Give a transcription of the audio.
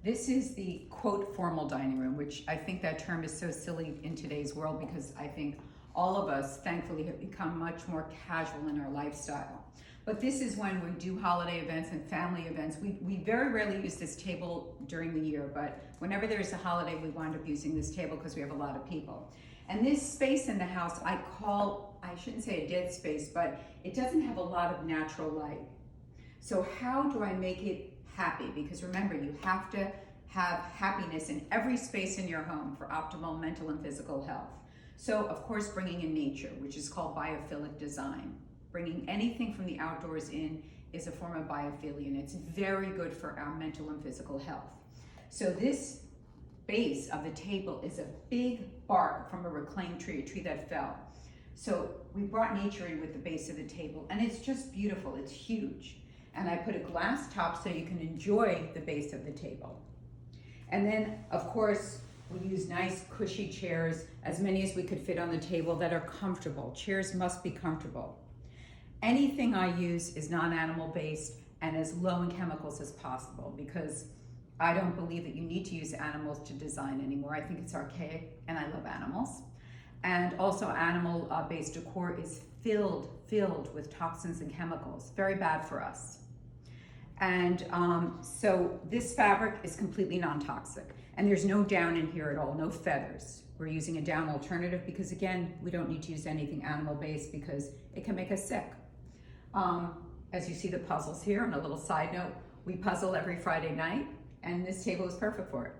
This is the quote formal dining room, which I think that term is so silly in today's world because I think all of us thankfully have become much more casual in our lifestyle. But this is when we do holiday events and family events. We very rarely use this table during the year, but whenever there's a holiday, we wind up using this table because we have a lot of people. And this space in the house, I shouldn't say a dead space, but it doesn't have a lot of natural light. So how do I make it happy? Because remember, you have to have happiness in every space in your home for optimal mental and physical health. So of course, bringing in nature, which is called biophilic design. Bringing anything from the outdoors in is a form of biophilia, and it's very good for our mental and physical health. So this base of the table is a big bark from a reclaimed tree, a tree that fell. So we brought nature in with the base of the table, and it's just beautiful, it's huge. And I put a glass top so you can enjoy the base of the table. And then, of course, we use nice cushy chairs, as many as we could fit on the table that are comfortable. Chairs must be comfortable. Anything I use is non-animal based and as low in chemicals as possible because I don't believe that you need to use animals to design anymore. I think it's archaic and I love animals. And also animal based decor is filled with toxins and chemicals. Very bad for us. And so this fabric is completely non-toxic and there's no down in here at all, no feathers. We're using a down alternative because again, we don't need to use anything animal based because it can make us sick. As you see the puzzles here, and a little side note, we puzzle every Friday night and this table is perfect for it.